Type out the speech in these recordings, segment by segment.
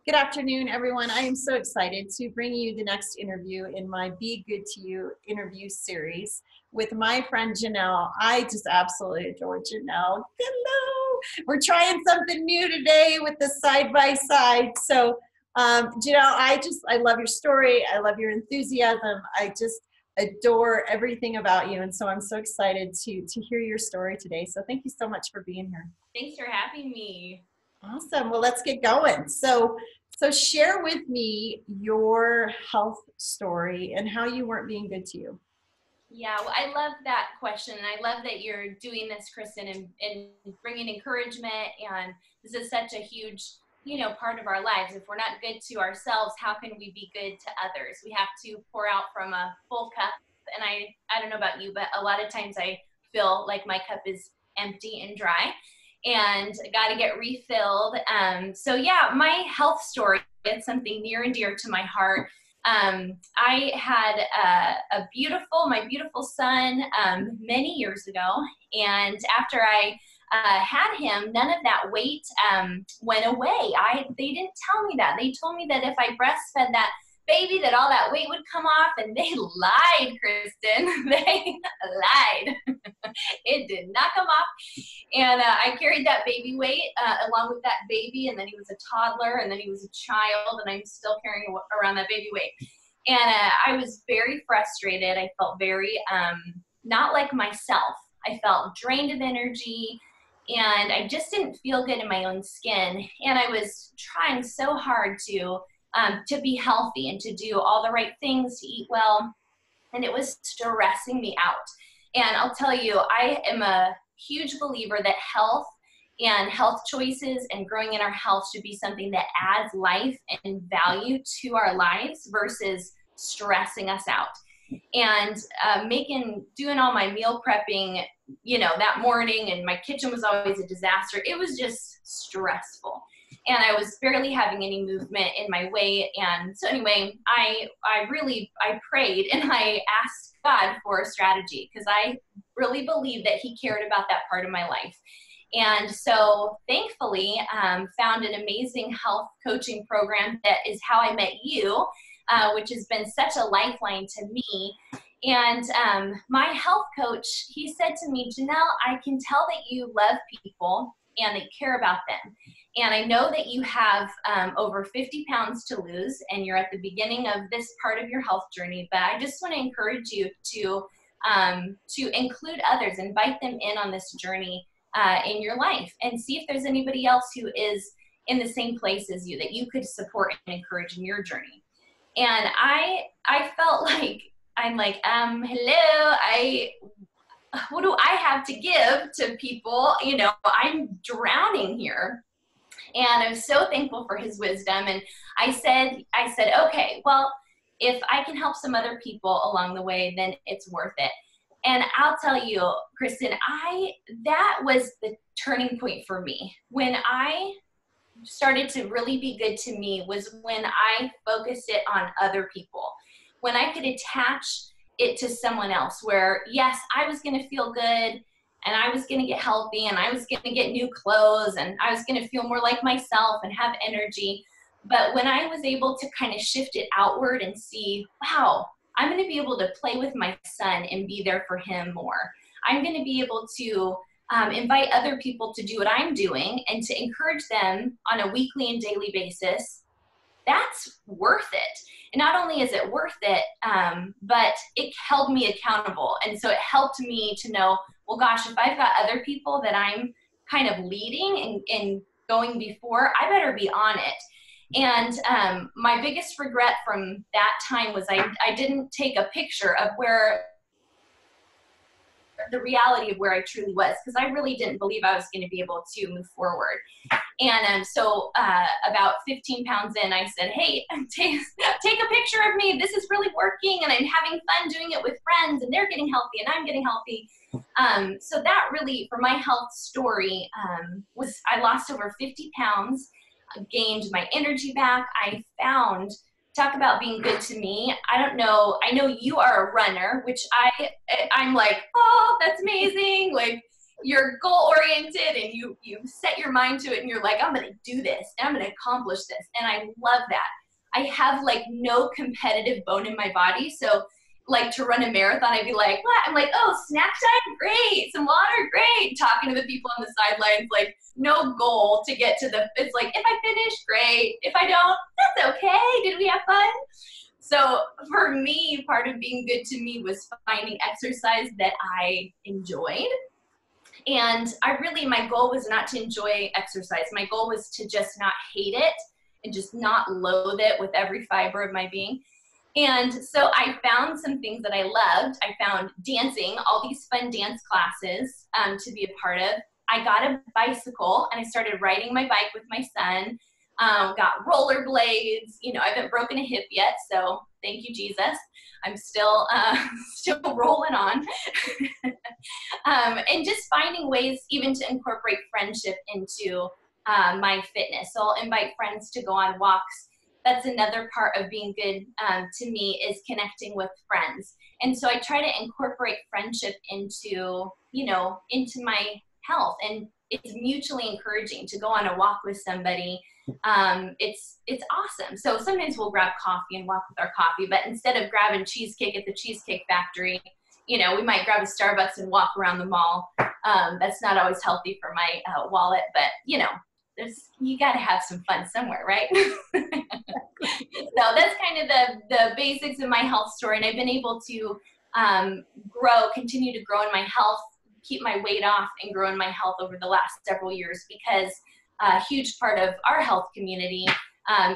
Good afternoon, everyone. I am so excited to bring you the next interview in my Be Good to You interview series with my friend Janelle. I just absolutely adore Janelle. Hello. We're trying something new today with the side by side. So, Janelle, I love your story. I love your enthusiasm. I just adore everything about you. And so I'm so excited to hear your story today. So thank you so much for being here. Thanks for having me. Awesome. Well, let's get going. So share with me your health story and how you weren't being good to you. Yeah, well, I love that question. And I love that you're doing this, Kristen, and bringing encouragement. And this is such a huge, part of our lives. If we're not good to ourselves, how can we be good to others? We have to pour out from a full cup. And I don't know about you, but a lot of times I feel like my cup is empty and dry and got to get refilled. So yeah, my health story, it's something near and dear to my heart. I had my beautiful son many years ago, and after I had him, none of that weight went away. They didn't tell me that. They told me that if I breastfed that baby, that all that weight would come off, and they lied, Kristen. They lied. It did not come off. And I carried that baby weight along with that baby, and then he was a toddler, and then he was a child, and I'm still carrying around that baby weight. And I was very frustrated. I felt very not like myself. I felt drained of energy, and I just didn't feel good in my own skin. And I was trying so hard to be healthy and to do all the right things, to eat well, and it was stressing me out. And I'll tell you, I am a huge believer that health and health choices and growing in our health should be something that adds life and value to our lives versus stressing us out. And doing all my meal prepping, that morning, and my kitchen was always a disaster. It was just stressful. And I was barely having any movement in my weight. And so anyway, I prayed and I asked God for a strategy because I really believed that he cared about that part of my life. And so thankfully, found an amazing health coaching program that is how I met you, which has been such a lifeline to me. And my health coach, he said to me, Janelle, I can tell that you love people and that you care about them. And I know that you have over 50 pounds to lose, and you're at the beginning of this part of your health journey. But I just want to encourage you to include others, invite them in on this journey in your life, and see if there's anybody else who is in the same place as you that you could support and encourage in your journey. And I felt like I'm like, hello, what do I have to give to people? I'm drowning here. And I'm so thankful for his wisdom. And I said, okay, well, if I can help some other people along the way, then it's worth it. And I'll tell you, Kristen, that was the turning point for me. When I started to really be good to me was when I focused it on other people. When I could attach it to someone else where, yes, I was going to feel good, and I was going to get healthy, and I was going to get new clothes, and I was going to feel more like myself and have energy. But when I was able to kind of shift it outward and see, wow, I'm going to be able to play with my son and be there for him more. I'm going to be able to invite other people to do what I'm doing and to encourage them on a weekly and daily basis. That's worth it. And not only is it worth it, but it held me accountable. And so it helped me to know, well, gosh, if I've got other people that I'm kind of leading and going before, I better be on it. And my biggest regret from that time was I didn't take a picture of the reality of where I truly was, because I really didn't believe I was going to be able to move forward. And so about 15 pounds in, I said, hey, take a picture of me. This is really working, and I'm having fun doing it with friends, and they're getting healthy, and I'm getting healthy. So that really, for my health story, was I lost over 50 pounds, gained my energy back. I found, talk about being good to me. I don't know. I know you are a runner, which I'm like, oh, that's amazing. Like, you're goal oriented and you set your mind to it and you're like, I'm going to do this and I'm going to accomplish this. And I love that. I have like no competitive bone in my body. So like to run a marathon, I'd be like, what? I'm like, oh, snack time, great. Some water, great. Talking to the people on the sidelines, like no goal to get to it's like, if I finish, great. If I don't, that's okay. Did we have fun? So for me, part of being good to me was finding exercise that I enjoyed. And my goal was not to enjoy exercise. My goal was to just not hate it and just not loathe it with every fiber of my being. And so I found some things that I loved. I found dancing, all these fun dance classes to be a part of. I got a bicycle and I started riding my bike with my son. Got rollerblades. I haven't broken a hip yet, so thank you, Jesus. I'm still rolling on. And just finding ways even to incorporate friendship into my fitness. So I'll invite friends to go on walks. That's another part of being good to me, is connecting with friends. And so I try to incorporate friendship into my health. And it's mutually encouraging to go on a walk with somebody. It's awesome. So sometimes we'll grab coffee and walk with our coffee, but instead of grabbing cheesecake at the Cheesecake Factory, we might grab a Starbucks and walk around the mall. That's not always healthy for my wallet, but you got to have some fun somewhere, right? So that's kind of the basics of my health story. And I've been able to continue to grow in my health, keep my weight off, and grow in my health over the last several years, because a huge part of our health community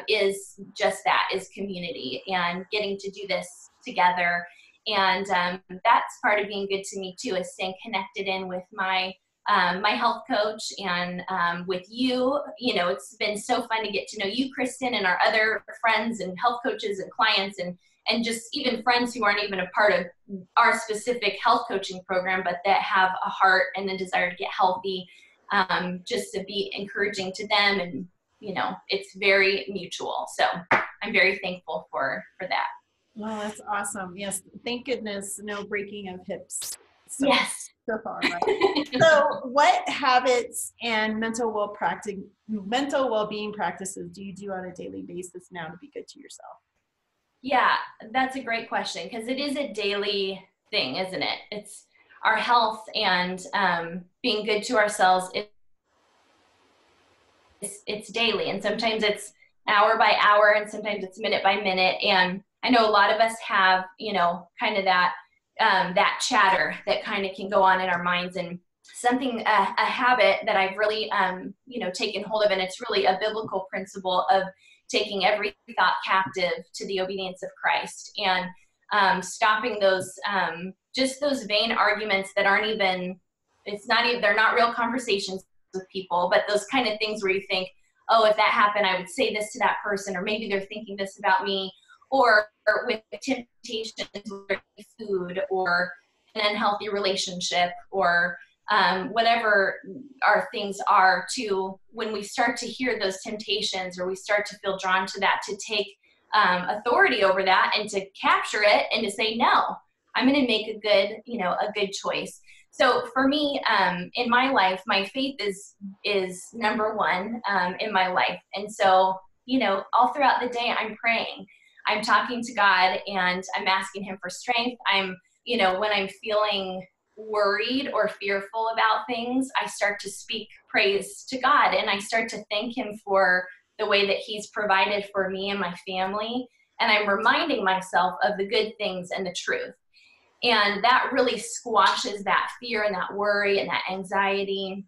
is just that, is community and getting to do this together. And that's part of being good to me too, is staying connected in with my health coach and with you. It's been so fun to get to know you, Kristen, and our other friends and health coaches and clients, and just even friends who aren't even a part of our specific health coaching program, but that have a heart and a desire to get healthy, just to be encouraging to them. And, it's very mutual. So I'm very thankful for that. Well, that's awesome. Yes. Thank goodness. No breaking of hips. Yes. So far, right? So what habits and mental well-being practices do you do on a daily basis now to be good to yourself? Yeah, that's a great question, because it is a daily thing, isn't it? It's our health and being good to ourselves. It's daily, and sometimes it's hour by hour, and sometimes it's minute by minute. And I know a lot of us have, kind of that chatter that kind of can go on in our minds. And something, a habit that I've really, taken hold of, and it's really a biblical principle of taking every thought captive to the obedience of Christ, and stopping those, just those vain arguments that aren't even, they're not real conversations with people, but those kind of things where you think, oh, if that happened, I would say this to that person, or maybe they're thinking this about me, or with temptations, food, or an unhealthy relationship, or whatever our things are, to when we start to hear those temptations, or we start to feel drawn to that, to take authority over that and to capture it and to say, no, I'm going to make a good choice. So for me, in my life, my faith is number one in my life. And so, all throughout the day, I'm praying. I'm talking to God, and I'm asking him for strength. When I'm feeling worried or fearful about things, I start to speak praise to God, and I start to thank him for the way that he's provided for me and my family. And I'm reminding myself of the good things and the truth. And that really squashes that fear and that worry and that anxiety.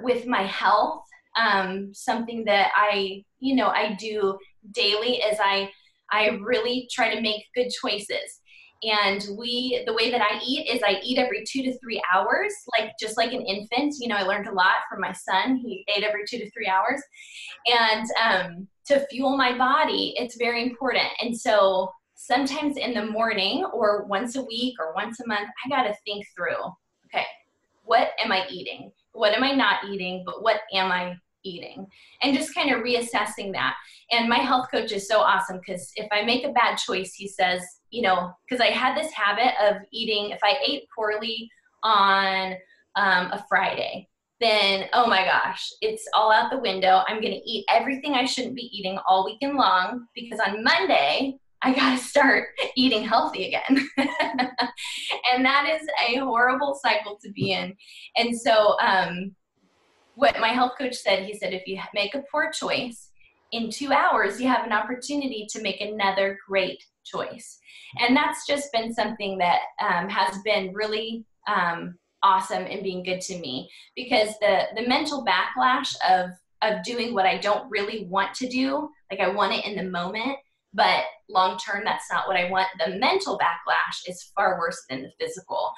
With my health, something that I do daily is I really try to make good choices. And the way that I eat is I eat every 2 to 3 hours, just like an infant. I learned a lot from my son. He ate every 2 to 3 hours. And to fuel my body, it's very important. And so sometimes in the morning, or once a week or once a month, I got to think through, okay, what am I eating? What am I not eating? But what am I eating? And just kind of reassessing that. And my health coach is so awesome, because if I make a bad choice, he says, because I had this habit of eating, if I ate poorly on a Friday, then, oh my gosh, it's all out the window. I'm going to eat everything I shouldn't be eating all weekend long because on Monday, I got to start eating healthy again. And that is a horrible cycle to be in. And so what my health coach said, he said, if you make a poor choice, in 2 hours, you have an opportunity to make another great choice. And that's just been something that has been really awesome and being good to me, because the mental backlash of doing what I don't really want to do, like I want it in the moment, but long term, that's not what I want. The mental backlash is far worse than the physical.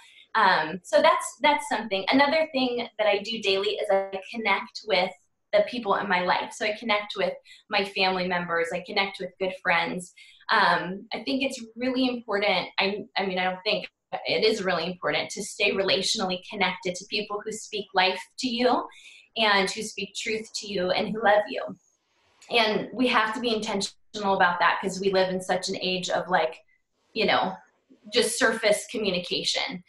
So that's something. Another thing that I do daily is I connect with the people in my life. So I connect with my family members. I connect with good friends. I think it's really important. I mean, I don't think it is really important to stay relationally connected to people who speak life to you and who speak truth to you and who love you. And we have to be intentional about that because we live in such an age of like, you know, just surface communication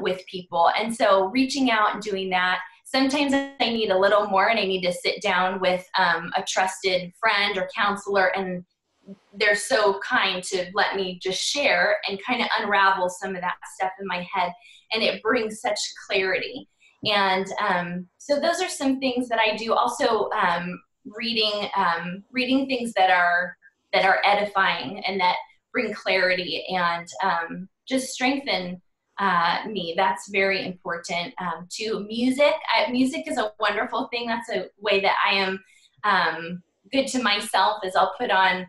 with people. And so reaching out and doing that, sometimes I need a little more and I need to sit down with a trusted friend or counselor, and they're so kind to let me just share and kind of unravel some of that stuff in my head, and it brings such clarity. And so those are some things that I do. Also, reading things that are edifying and that bring clarity and just strengthen me. That's very important. To music. Music is a wonderful thing. That's a way that I am good to myself, is I'll put on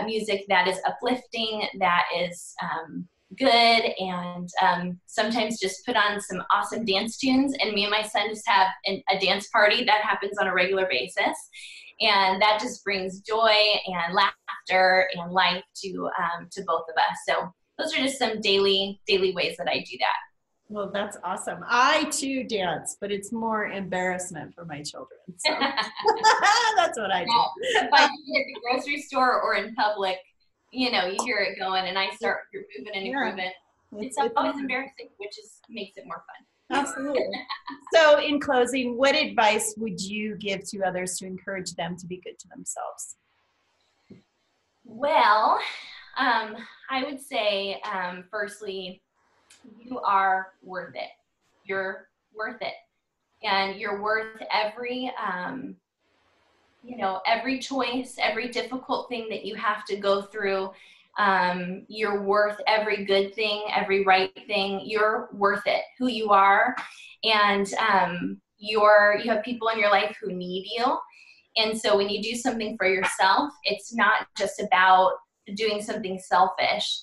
music that is uplifting, that is good, and sometimes just put on some awesome dance tunes. And me and my son just have a dance party that happens on a regular basis. And that just brings joy and laughter and life to both of us. So those are just some daily ways that I do that. Well, that's awesome. I too dance, but it's more embarrassment for my children. So that's what I do. If I do it at the grocery store or in public, you know, you hear it going and I start moving and grooving. It's always embarrassing, which makes it more fun. Absolutely. So in closing, what advice would you give to others to encourage them to be good to themselves? Well, I would say, firstly, you are worth it. You're worth it. And you're worth every, every choice, every difficult thing that you have to go through. You're worth every good thing, every right thing. You're worth it, who you are. And you have people in your life who need you. And so when you do something for yourself, it's not just about doing something selfish.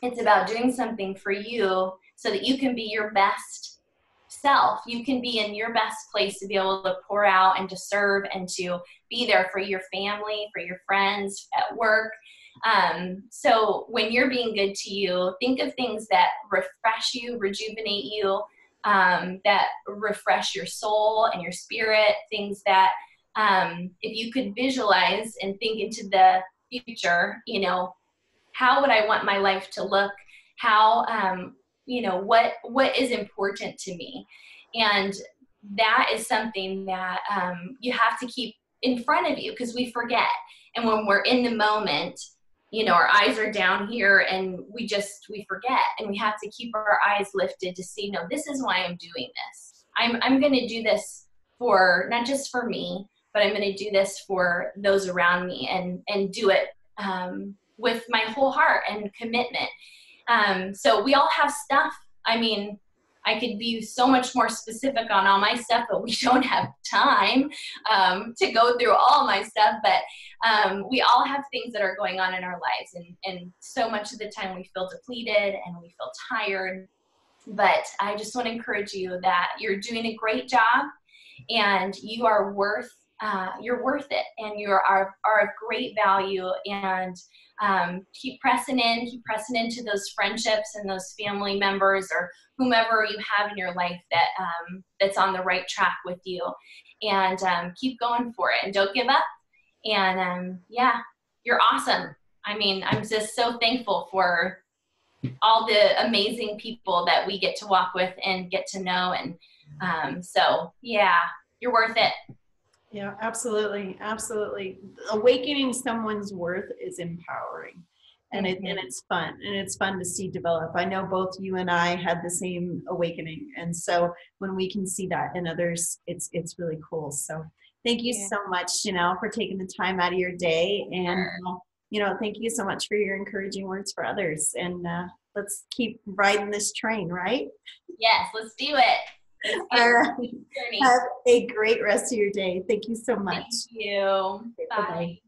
It's about doing something for you so that you can be your best self. You can be in your best place to be able to pour out and to serve and to be there for your family, for your friends, at work. So when you're being good to you, think of things that refresh you, rejuvenate you, that refresh your soul and your spirit, things that if you could visualize and think into the future, you know, how would I want my life to look? How, what is important to me? And that is something that you have to keep in front of you, because we forget. And when we're in the moment, you know, our eyes are down here and we forget, and we have to keep our eyes lifted to see, no, this is why I'm doing this. I'm going to do this for, not just for me, but I'm going to do this for those around me, and do it with my whole heart and commitment. So we all have stuff. I mean, I could be so much more specific on all my stuff, but we don't have time to go through all my stuff. But we all have things that are going on in our lives. And so much of the time we feel depleted and we feel tired. But I just want to encourage you that you're doing a great job, and you are worth it, and you are of great value. And keep pressing into those friendships and those family members or whomever you have in your life that that's on the right track with you, and keep going for it and don't give up. And you're awesome. I mean, I'm just so thankful for all the amazing people that we get to walk with and get to know. And So yeah, you're worth it. Yeah, absolutely. Absolutely. Awakening someone's worth is empowering. And it's fun. And it's fun to see develop. I know both you and I had the same awakening. And so when we can see that in others, it's really cool. So thank you Yeah. so much, Janelle, for taking the time out of your day. And thank you so much for your encouraging words for others. And let's keep riding this train, right? Yes, let's do it. Let's get All right. journey. Have a great rest of your day. Thank you so much. Thank you. Okay, Bye. bye-bye.